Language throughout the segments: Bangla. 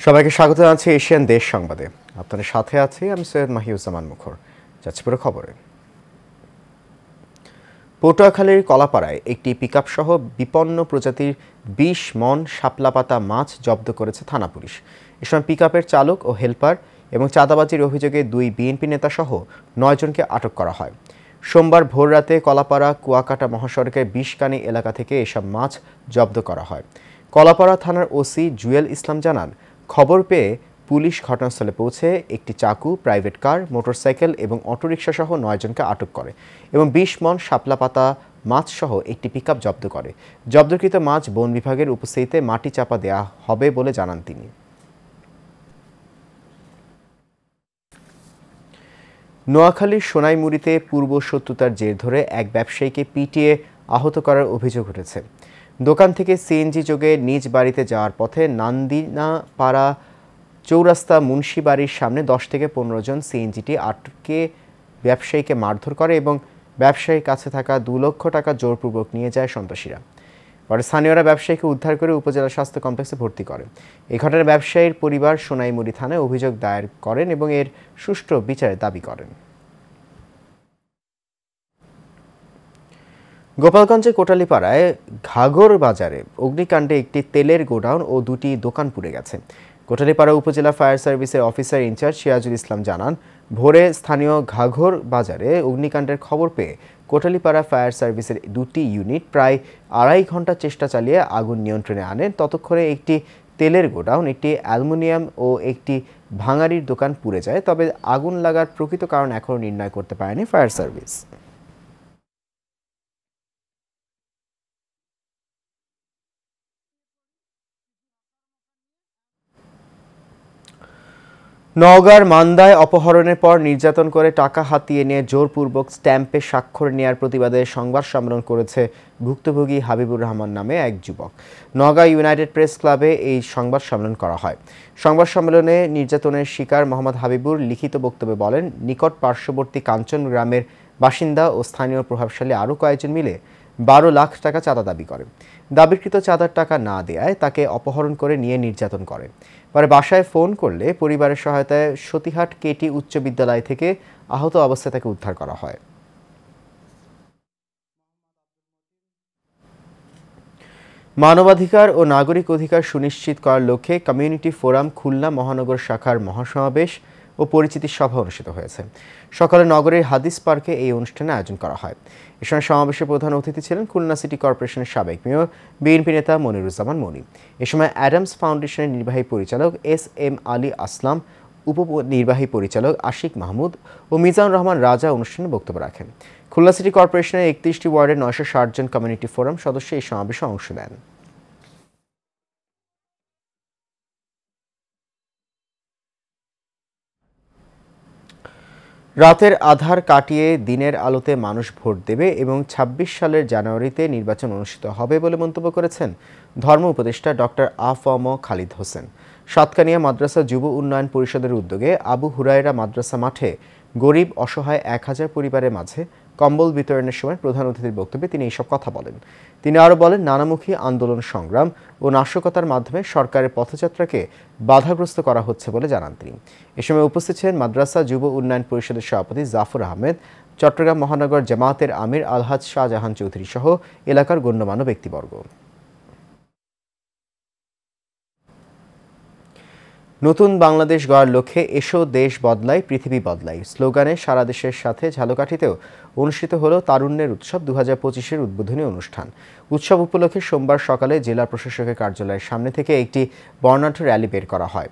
সবাইকে স্বাগত জানাচ্ছি এশিয়ান দেশ সংবাদে। আপনাদের সাথে আছি আমি সৈয়দ মাহিউজ্জামান মুখর। যাচ্ছি পুরো খবরে। পটুয়াখালীর কলাপাড়ায় একটি পিকআপ সহ বিপন্ন প্রজাতির ২০ মন শাপলা পাতা মাছ জব্দ করেছে থানা পুলিশ। এ সময় পিকআপের চালক ও হেলপার এবং চাঁদাবাজির অভিযোগে ২ বিএনপি নেতা সহ ৯ জনকে আটক করা হয়। সোমবার ভোররাতে কলাপাড়া কুয়াকাটা মহাসড়কের বিষকানি এলাকা থেকে এসব মাছ জব্দ করা হয়। কলাপাড়া থানার ওসি জুয়েল ইসলাম জানান, খবর পেয়ে পুলিশ ঘটনাস্থলে পৌঁছে একটি চাকু, প্রাইভেট কার, মোটরসাইকেল এবং অটোরিকশা সহ ৯ জনকে আটক করে এবং ২০ মন শাপলা পাতা মাছ সহ একটি পিকআপ জব্দ করে। জব্দকৃত মাছ বন বিভাগের উপস্থিতিতে মাটি চাপা দেওয়া হবে বলে জানান তিনি। নোয়াখালীর সোনাইমুড়িতে পূর্ব শত্রুতার জের ধরে এক ব্যবসায়ীকে পিটিয়ে আহত করার অভিযোগ উঠেছে। দোকান থেকে সিএনজি যোগে নিজ বাড়িতে যাওয়ার পথে নান্দিনাপাড়া চৌরাস্তা মুন্সি বাড়ির সামনে ১০ থেকে ১৫ জন সিএনজিটি আটকে ব্যবসায়ীকে মারধর করে এবং ব্যবসায়ীর কাছে থাকা ২ লক্ষ টাকা জোরপূর্বক নিয়ে যায় সন্ত্রাসীরা। পরে স্থানীয়রা ব্যবসায়ীকে উদ্ধার করে উপজেলা স্বাস্থ্য কমপ্লেক্সে ভর্তি করে। এই ঘটনায় ব্যবসায়ীর পরিবার সোনাইমুড়ি থানায় অভিযোগ দায়ের করেন এবং এর সুষ্ঠু বিচারের দাবি করেন। গোপালগঞ্জের কোটালীপাড়ায় ঘাঘর বাজারে অগ্নিকাণ্ডে একটি তেলের গোডাউন ও ২টি দোকান পুড়ে গেছে। কোটালীপাড়া উপজেলা ফায়ার সার্ভিসের অফিসার ইনচার্জ সিরাজুল ইসলাম জানান, ভোরে স্থানীয় ঘাঘর বাজারে অগ্নিকাণ্ডের খবর পেয়ে কোটালীপাড়া ফায়ার সার্ভিসের ২টি ইউনিট প্রায় ২.৫ ঘন্টা চেষ্টা চালিয়ে আগুন নিয়ন্ত্রণে আনেন। ততক্ষণে একটি তেলের গোডাউন, একটি অ্যালুমিনিয়াম ও একটি ভাঙাড়ির দোকান পুড়ে যায়। তবে আগুন লাগার প্রকৃত কারণ এখনও নির্ণয় করতে পারেনি ফায়ার সার্ভিস। নওগাঁর মান্দায় অপহরণের পর নির্যাতন করে টাকা হাতিয়ে নিয়ে জোরপূর্বক স্ট্যাম্পে স্বাক্ষর নেওয়ার প্রতিবাদে সংবাদ সম্মেলন করেছে ভুক্তভোগী হাবিবুর রহমান নামে এক যুবক। নওগাঁ ইউনাইটেড প্রেস ক্লাবে এই সংবাদ সম্মেলন করা হয়। সংবাদ সম্মেলনে নির্যাতনের শিকার মোহাম্মদ হাবিবুর লিখিত বক্তব্যে বলেন, নিকট পার্শ্ববর্তী কাঞ্চন গ্রামের বাসিন্দা ও স্থানীয় প্রভাবশালী আরও কয়েকজন মিলে ১২ লাখ টাকা চাঁদা দাবি করে। দাবিকৃত চাঁদার টাকা না দেয়ায় তাকে অপহরণ করে নিয়ে নির্যাতন করে। পরে বাসায় ফোন করলে পরিবারের সহায়তায় সতীহাট কেটি উচ্চ বিদ্যালয় থেকে আহত অবস্থায় তাকে উদ্ধার করা হয়। মানবাধিকার ও নাগরিক অধিকার সুনিশ্চিত করার লক্ষ্যে কমিউনিটি ফোরাম খুলনা মহানগর শাখার মহাসমাবেশ ও পরিচিতি সভা অনুষ্ঠিত হয়েছে। সকালে নগরের হাদিস পার্কে এই অনুষ্ঠানে আয়োজন করা হয়। এ সময় সমাবেশে প্রধান অতিথি ছিলেন খুলনা সিটি কর্পোরেশনের সাবেক মেয়র বিএনপি নেতা মনিরুজ্জামান মনি। এ সময় অ্যাডামস ফাউন্ডেশনের নির্বাহী পরিচালক এস.এম. আলী আসলাম, উপনির্বাহী পরিচালক আশিক মাহমুদ ও মিজানুর রহমান রাজা অনুষ্ঠানে বক্তব্য রাখেন। খুলনা সিটি কর্পোরেশনের ৩১টি ওয়ার্ডের ৯৬০ জন কমিউনিটি ফোরাম সদস্য এই সমাবেশে অংশ নেন। রাতের আধার কাটিয়ে দিনের আলোতে মানুষ ভোট দেবে এবং ২৬ সালের জানুয়ারিতে নির্বাচন অনুষ্ঠিত হবে বলে মন্তব্য করেছেন ধর্ম উপদেষ্টা ডক্টর আ.ফ.ম. খালিদ হোসেন। সাতকানিয়া মাদ্রাসা যুব উন্নয়ন পরিষদের উদ্যোগে আবু হুরায়রা মাদ্রাসা মাঠে গরিব অসহায় ১,০০০ পরিবারের মাঝে কম্বল বিতরণের সময় প্রধান অতিথির বক্তব্যে তিনি এইসব কথা বলেন। তিনি আরও বলেন, নানামুখী আন্দোলন, সংগ্রাম ও নাশকতার মাধ্যমে সরকারের পথযাত্রাকে বাধাগ্রস্ত করা হচ্ছে বলে জানান তিনি। এ সময় উপস্থিত ছিলেন মাদ্রাসা যুব উন্নয়ন পরিষদের সভাপতি জাফর আহমেদ, চট্টগ্রাম মহানগর জামায়াতের আমির আলহাজ শাহজাহান চৌধুরী সহ এলাকার গণ্যমান্য ব্যক্তিবর্গ। নতুন বাংলাদেশ গড়ার লক্ষ্যে এসো দেশ বদলাই পৃথিবী বদলাই স্লোগানে সারা দেশের সাথে ঝালকাঠিতেও অনুষ্ঠিত হল তারুণ্যের উৎসব ২০২৫-এর উদ্বোধনী অনুষ্ঠান। উৎসব উপলক্ষে সোমবার সকালে জেলা প্রশাসকের কার্যালয়ের সামনে থেকে একটি বর্ণাঢ্য র্যালি বের করা হয়।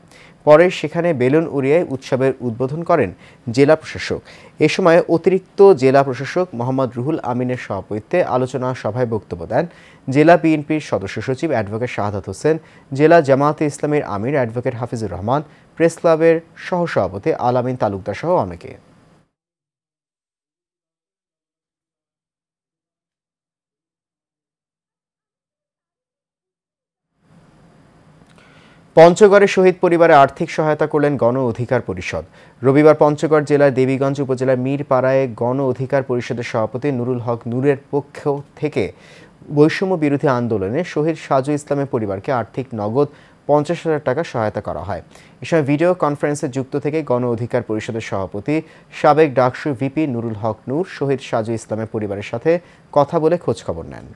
পরে সেখানে বেলুন উড়িয়ে উৎসবের উদ্বোধন করেন জেলা প্রশাসক। এ সময় অতিরিক্ত জেলা প্রশাসক মোহাম্মদ রুহুল আমিনের সভাপতিত্বে আলোচনা সভায় বক্তব্য দেন জেলা বিএনপির সদস্য সচিব অ্যাডভোকেট শাহাদাত হোসেন, জেলা জামায়াতে ইসলামীর আমির অ্যাডভোকেট হাফিজুর রহমান, প্রেস ক্লাবের সহসভাপতি আলামিন তালুকদার সহ অনেকে। পঞ্চগড়ে শহীদ পরিবারে আর্থিক সহায়তা করলেন গণ অধিকার পরিষদ। রবিবার পঞ্চগড় জেলার দেবীগঞ্জ উপজেলার মীরপাড়ায় গণ অধিকার পরিষদের সভাপতি নুরুল হক নূরের পক্ষ থেকে বৈষম্য বিরোধী আন্দোলনে শহীদ সাজু ইসলামের পরিবারকে আর্থিক নগদ 50,000 টাকা সহায়তা করা হয়। এ সময় ভিডিও কনফারেন্সে যুক্ত থেকে গণ অধিকার পরিষদের সভাপতি সাবেক ডাকসু ভিপি নুরুল হক নূর শহীদ সাজু ইসলামের পরিবারের সাথে কথা বলে খোঁজখবর নেন।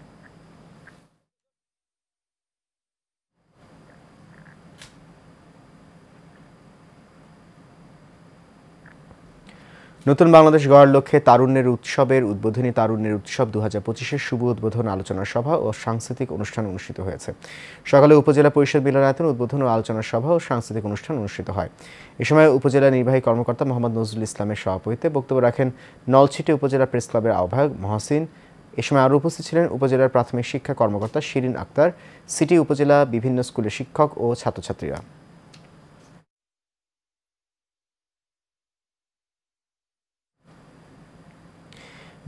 নতুন বাংলাদেশ গড়ার লক্ষ্যে তারুণ্যের উৎসবের উদ্বোধনী তারুণ্যের উৎসব 2025-এর শুভ উদ্বোধন আলোচনা সভা ও সাংস্কৃতিক অনুষ্ঠান অনুষ্ঠিত হয়েছে। সকালে উপজেলা পরিষদ মিলনায়তনে উদ্বোধন ও আলোচনা সভা ও সাংস্কৃতিক অনুষ্ঠান অনুষ্ঠিত হয়। এ সময় উপজেলা নির্বাহী কর্মকর্তা মোহাম্মদ নজরুল ইসলামের সভাপতিত্বে বক্তব্য রাখেন নলছিটি উপজেলা প্রেস ক্লাবের আহ্বায়ক মহসিন। এ সময় আরও উপস্থিত ছিলেন উপজেলার প্রাথমিক শিক্ষা কর্মকর্তা শিরিন আক্তার, সিটি উপজেলা বিভিন্ন স্কুলের শিক্ষক ও ছাত্রছাত্রীরা।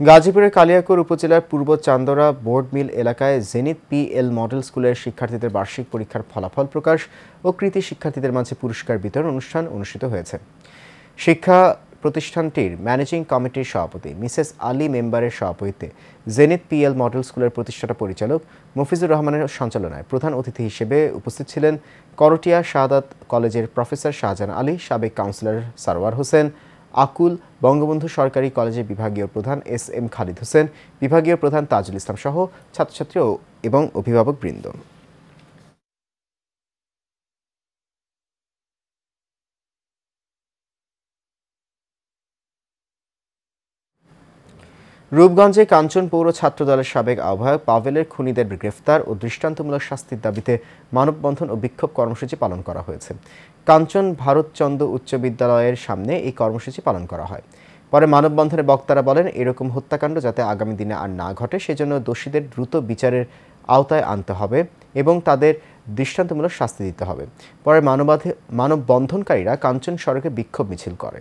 গাজীপুরের কালিয়াকৈর উপজেলার পূর্ব চান্দরা বোর্ড মিল এলাকায় জেনিথ পিএল মডেল স্কুলের শিক্ষার্থীদের বার্ষিক পরীক্ষার ফলাফল প্রকাশ ও কৃতী শিক্ষার্থীদের মাঝে পুরস্কার বিতরণ অনুষ্ঠান অনুষ্ঠিত হয়েছে। শিক্ষা প্রতিষ্ঠানটির ম্যানেজিং কমিটির সভাপতি মিসেস আলী মেম্বারের সভাপতিত্বে জেনিথ পিএল মডেল স্কুলের প্রতিষ্ঠাতা পরিচালক মফিজুর রহমানের সঞ্চালনায় প্রধান অতিথি হিসেবে উপস্থিত ছিলেন করটিয়া শাহাদাত কলেজের প্রফেসর শাহজাহান আলী, সাবেক কাউন্সিলর সারওয়ার হোসেন, আকুল, বঙ্গবন্ধু সরকারি কলেজের বিভাগীয় প্রধান এস.এম. খালিদ হোসেন, বিভাগীয় প্রধান তাজুল ইসলাম সহ ছাত্রছাত্রী এবং অভিভাবকবৃন্দ। রূপগঞ্জে কাঞ্চন পৌর ছাত্রদলের সাবেক আহ্বায়ক পাভেলের খুনিদের গ্রেফতার ও দৃষ্টান্তমূলক শাস্তির দাবিতে মানববন্ধন ও বিক্ষোভ কর্মসূচি পালন করা হয়েছে। কাঞ্চন ভারতচন্দ্র উচ্চ বিদ্যালয়ের সামনে এই কর্মসূচি পালন করা হয়। পরে মানববন্ধনে বক্তারা বলেন, এরকম হত্যাকাণ্ড যাতে আগামী দিনে আর না ঘটে সেজন্য দোষীদের দ্রুত বিচারের আওতায় আনতে হবে এবং তাদের দৃষ্টান্তমূলক শাস্তি দিতে হবে। পরে মানববন্ধনকারীরা কাঞ্চন সড়কে বিক্ষোভ মিছিল করে।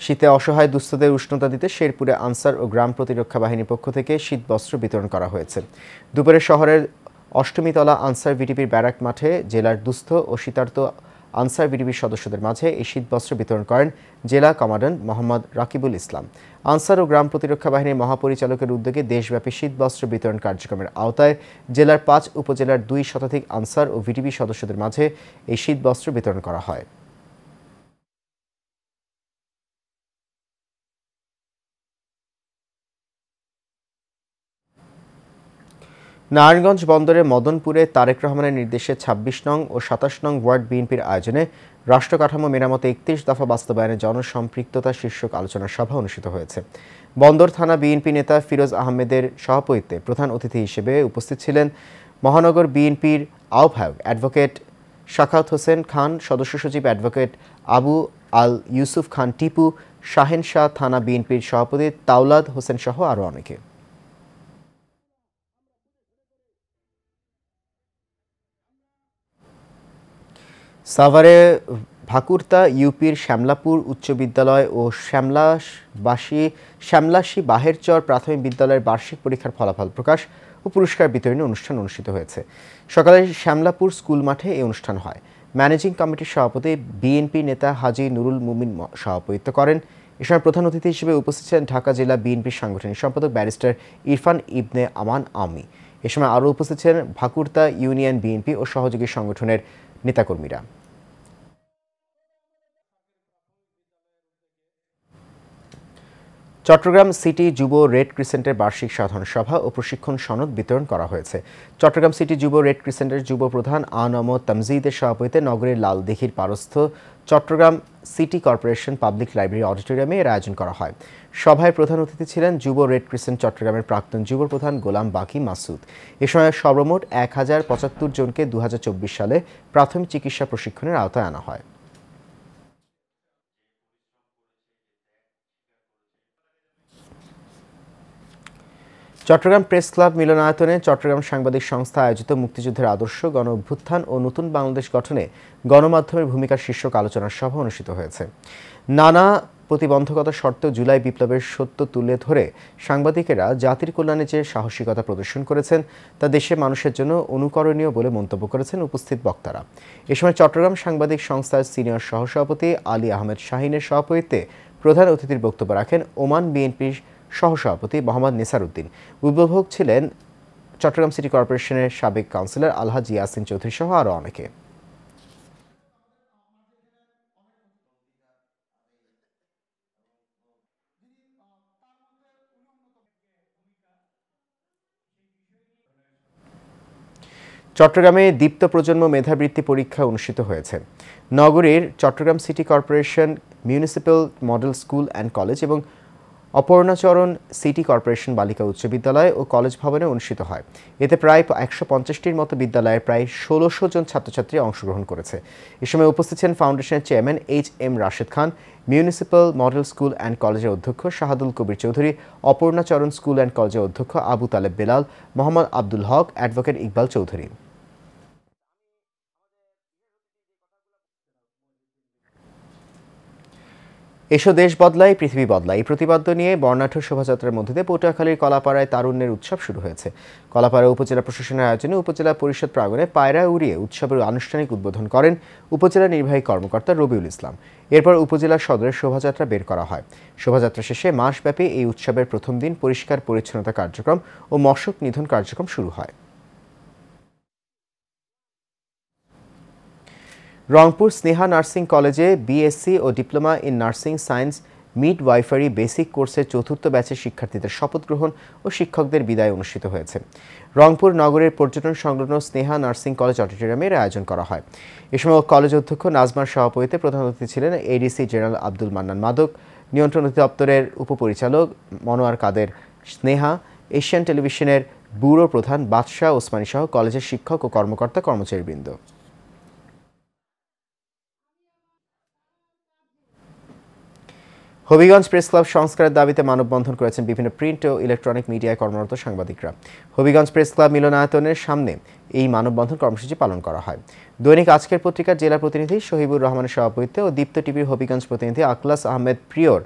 শীতে অসহায় দুস্থদের উষ্ণতা দিতে শেরপুরে আনসার ও গ্রাম প্রতিরক্ষা বাহিনীর পক্ষ থেকে শীতবস্ত্র বিতরণ করা হয়েছে। দুপুরে শহরের অষ্টমীতলা আনসার ভিডিপির ব্যারাক মাঠে জেলার দুস্থ ও শীতার্ত আনসার ভিডিপির সদস্যদের মাঝে এই শীতবস্ত্র বিতরণ করেন জেলা কমান্ড্যান্ট মোহাম্মদ রাকিবুল ইসলাম। আনসার ও গ্রাম প্রতিরক্ষা বাহিনীর মহাপরিচালকের উদ্যোগে দেশব্যাপী শীতবস্ত্র বিতরণ কার্যক্রমের আওতায় জেলার 5 উপজেলার 2 শতাধিক আনসার ও ভিডিপি সদস্যদের মাঝে এই শীতবস্ত্র বিতরণ করা হয়। নারায়ণগঞ্জ বন্দরের মদনপুরে তারেক রহমানের নির্দেশে 26 নং ও 27 নং ওয়ার্ড বিএনপির আয়োজনে রাষ্ট্রকাঠামো মেরামতে 31 দফা বাস্তবায়নে জনসম্পৃক্ততা শীর্ষক আলোচনা সভা অনুষ্ঠিত হয়েছে। বন্দর থানা বিএনপি নেতা ফিরোজ আহমেদের সভাপতিত্বে প্রধান অতিথি হিসেবে উপস্থিত ছিলেন মহানগর বিএনপির আহ্বায়ক অ্যাডভোকেট শাখাওয়াত হোসেন খান, সদস্য সচিব অ্যাডভোকেট আবু আল ইউসুফ খান টিপু, শাহেনশাহ থানা বিএনপির সভাপতি তাওলাদ হোসেন সহ আরও অনেকে। সাভারে ভাকুরতা ইউপির শ্যামলাপুর উচ্চ বিদ্যালয় ও শ্যামলাশী বাহেরচর প্রাথমিক বিদ্যালয়ের বার্ষিক পরীক্ষার ফলাফল প্রকাশ ও পুরস্কার বিতরণী অনুষ্ঠান অনুষ্ঠিত হয়েছে। সকালে শ্যামলাপুর স্কুল মাঠে এই অনুষ্ঠান হয়। ম্যানেজিং কমিটির সভাপতি বিএনপি নেতা হাজী নুরুল মুমিন সভাপতিত্ব করেন। এ সময় প্রধান অতিথি হিসেবে উপস্থিত ছিলেন ঢাকা জেলা বিএনপির সাংগঠনিক সম্পাদক ব্যারিস্টার ইরফান ইবনে আমান আমি। এ সময় আরও উপস্থিত ছিলেন ভাকুরতা ইউনিয়ন বিএনপি ও সহযোগী সংগঠনের নেতাকর্মীরা। চট্টগ্রাম সিটি যুব রেড ক্রিসেন্টের বার্ষিক সাধারণ সভা ও প্রশিক্ষণ সনদ বিতরণ করা হয়েছে। চট্টগ্রাম সিটি যুব রেড ক্রিসেন্টের যুব প্রধান আনম তামজিদের সভাপতিত্বে নগরের লালদিঘির পারস্থ Chattogram city corporation public library অডিটোরিয়ামে এর আয়োজন করা হয়। সভায় প্রধান অতিথি ছিলেন যুব রেড ক্রিসেন্ট চট্টগ্রামের প্রাক্তন যুব প্রধান গোলাম বাকি মাসুদ। এ সময় সর্বমোট 1075 জনকে 2024 সালে প্রাথমিক চিকিৎসা প্রশিক্ষণের আওতায় আনা হয়। চট্টগ্রাম প্রেস ক্লাব মিলনায়তনে চট্টগ্রাম সাংবাদিক সংস্থা আয়োজিত মুক্তিযুদ্ধের আদর্শ, গণ অভ্যুত্থান ও নতুন বাংলাদেশ গঠনে গণমাধ্যমের ভূমিকা শীর্ষক আলোচনা সভা অনুষ্ঠিত হয়েছে। নানা প্রতিবন্ধকতা সত্ত্বেও জুলাই বিপ্লবের সত্য তুলে ধরে সাংবাদিকেরা জাতির কল্যাণে যে সাহসিকতা প্রদর্শন করেছেন তা দেশের মানুষের জন্য অনুকরণীয় বলে মন্তব্য করেছেন উপস্থিত বক্তারা। এ সময় চট্টগ্রাম সাংবাদিক সংস্থার সিনিয়র সহসভাপতি আলী আহমেদ শাহিনের সভাপতিত্বে প্রধান অতিথির বক্তব্য রাখেন ওমান বিএনপির সহসভাপতি মোহাম্মদ নেসার উদ্দিন। উদ্বোধক ছিলেন চট্টগ্রাম সিটি কর্পোরেশনের সাবেক কাউন্সিলর আলহাজ ইয়াসিন চৌধুরী সহ আরও অনেকে। চট্টগ্রামে দীপ্ত প্রজন্ম মেধাবৃত্তি পরীক্ষা অনুষ্ঠিত হয়েছে। নগরীর Chittagong city corporation municipal model school and college এবং অপর্ণাচরণ সিটি কর্পোরেশন বালিকা উচ্চ বিদ্যালয় ও কলেজ ভবনে অনুষ্ঠিত হয়। এতে প্রায় 150টির মতো বিদ্যালয়ের প্রায় 1600 জন ছাত্রছাত্রী অংশগ্রহণ করেছে। এ সময় উপস্থিত ছিলেন ফাউন্ডেশনের chairman HM. Rashed Khan, municipal model school and কলেজের অধ্যক্ষ শাহাদুল কবির চৌধুরী, অপর্ণাচরণ স্কুল অ্যান্ড কলেজের অধ্যক্ষ আবু তালেব বেলাল, মোহাম্মদ আব্দুল হক, অ্যাডভোকেট ইকবাল চৌধুরী। এসো দেশ বদলায় পৃথিবী বদলায়, এই প্রতিপাদ্য নিয়ে বর্ণাঢ্য শোভাযাত্রার মধ্যে দিয়ে পটুয়াখালীর কলাপাড়ায় তারুণ্যের উৎসব শুরু হয়েছে। কলাপাড়া উপজেলা প্রশাসনের আয়োজনে উপজেলা পরিষদ প্রাঙ্গণে পায়রা উড়িয়ে উৎসবের আনুষ্ঠানিক উদ্বোধন করেন উপজেলা নির্বাহী কর্মকর্তা রবিউল ইসলাম। এরপর উপজেলা সদরের শোভাযাত্রা বের করা হয়। শোভাযাত্রা শেষে মাসব্যাপী এই উৎসবের প্রথম দিন পরিষ্কার পরিচ্ছন্নতা কার্যক্রম ও মশক নিধন কার্যক্রম শুরু হয়। রংপুর স্নেহা নার্সিং কলেজে বিএসসি ও diploma in nursing science midwifery basic কোর্সের চতুর্থ ব্যাচের শিক্ষার্থীদের শপথ গ্রহণ ও শিক্ষকদের বিদায় অনুষ্ঠিত হয়েছে। রংপুর নগরের পর্যটন সংলগ্ন স্নেহা নার্সিং কলেজ অডিটোরিয়ামের আয়োজন করা হয়। এ সময় কলেজ অধ্যক্ষ নাজমার সভাপতিত্বে প্রধান অতিথি ছিলেন এডিসি জেনারেল আব্দুল মান্নান মাদক, নিয়ন্ত্রণ অধিদপ্তরের উপপরিচালক মনোয়ার কাদের স্নেহা, এশিয়ান টেলিভিশনের ব্যুরো প্রধান বাদশাহ ওসমানী সহ কলেজের শিক্ষক ও কর্মকর্তা কর্মচারীবৃন্দ। হবিগঞ্জ প্রেস ক্লাব সংস্কারের দাবিতে মানববন্ধন করেছেন বিভিন্ন প্রিন্ট ও ইলেকট্রনিক মিডিয়ায় কর্মরত সাংবাদিকরা। হবিগঞ্জ প্রেস ক্লাব মিলনায়তনের সামনে এই মানববন্ধন কর্মসূচি পালন করা হয়। দৈনিক আজকের পত্রিকার জেলা প্রতিনিধি শহীবুর রহমানের সভাপতিত্বে ও দীপ্ত টিভির হবিগঞ্জ প্রতিনিধি আকলাস আহমেদ প্রিয়র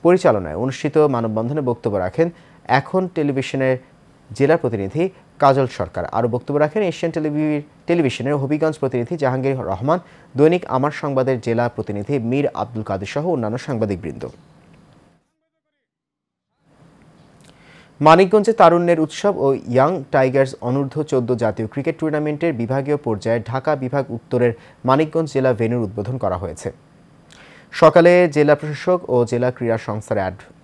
পরিচালনায় অনুষ্ঠিত মানববন্ধনে বক্তব্য রাখেন এখন টেলিভিশনের জেলা প্রতিনিধি কাজল সরকার। আরও বক্তব্য রাখেন এশিয়ান টেলিভিশনের হবিগঞ্জ প্রতিনিধি জাহাঙ্গীর রহমান, দৈনিক আমার সংবাদের জেলা প্রতিনিধি মীর আব্দুল কাদের সহ অন্যান্য সাংবাদিকবৃন্দ। মানিকগঞ্জে তারুণ্যের উৎসব ও ইয়াং টাইগার্স অনূর্ধ্ব 14 জাতীয় ক্রিকেট টুর্নামেন্টের বিভাগীয় পর্যায়ে ঢাকা বিভাগ উত্তরের মানিকগঞ্জ জেলা ভেন্যুর উদ্বোধন করা হয়েছে। সকালে জেলা প্রশাসক ও জেলা ক্রীড়া সংস্থার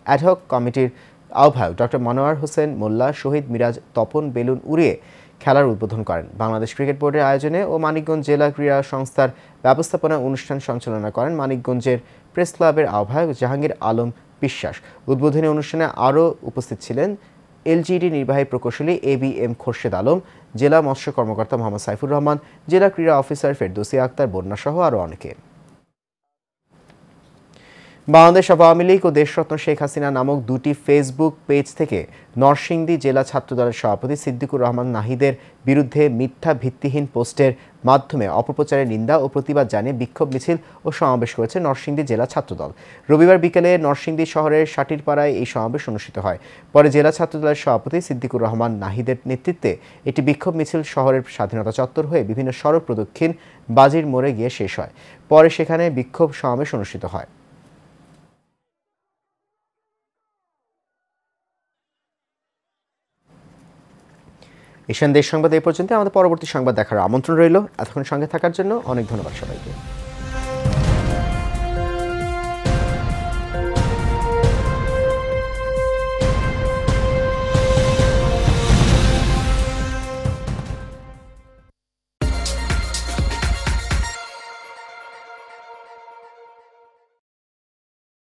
অ্যাডহক কমিটির আহ্বায়ক ডক্টর মনোয়ার হোসেন মোল্লা শহীদ মিরাজ তপন বেলুন উড়িয়ে খেলার উদ্বোধন করেন। বাংলাদেশ ক্রিকেট বোর্ডের আয়োজনে ও মানিকগঞ্জ জেলা ক্রীড়া সংস্থার ব্যবস্থাপনা অনুষ্ঠান সঞ্চালনা করেন মানিকগঞ্জের প্রেস ক্লাবের আহ্বায়ক জাহাঙ্গীর আলম বিশ্বাস। উদ্বোধনী অনুষ্ঠানে আরও উপস্থিত ছিলেন এলজিডি নির্বাহী প্রকৌশলী এবিএম খোরশেদ আলম, জেলা মৎস্য কর্মকর্তা মোহাম্মদ সাইফুর রহমান, জেলা ক্রীড়া অফিসার ফেরদৌসী আক্তার বন্যা সহ আরও অনেকে। বাংলাদেশ আওয়ামী লীগ ও দেশরত্ন শেখ হাসিনা নামক দুটি ফেসবুক পেজ থেকে নরসিংদী জেলা ছাত্রদলের সভাপতি সিদ্দিকুর রহমান নাহিদের বিরুদ্ধে মিথ্যা ভিত্তিহীন পোস্টের মাধ্যমে অপপ্রচারের নিন্দা ও প্রতিবাদ জানিয়ে বিক্ষোভ মিছিল ও সমাবেশ করেছে নরসিংদী জেলা ছাত্রদল। রবিবার বিকেলে নরসিংদী শহরের সাটিরপাড়ায় এই সমাবেশ অনুষ্ঠিত হয়। পরে জেলা ছাত্রদলের সভাপতি সিদ্দিকুর রহমান নাহিদের নেতৃত্বে একটি বিক্ষোভ মিছিল শহরের স্বাধীনতা চত্বর হয়ে বিভিন্ন সড়ক প্রদক্ষিণ বাজির মোড়ে গিয়ে শেষ হয়। পরে সেখানে বিক্ষোভ সমাবেশ অনুষ্ঠিত হয়। এশিয়ান দেশ সংবাদ এই পর্যন্ত। আমাদের পরবর্তী সংবাদ দেখার আমন্ত্রণ রইল। এতক্ষণ সঙ্গে থাকার জন্য অনেক ধন্যবাদ সবাইকে।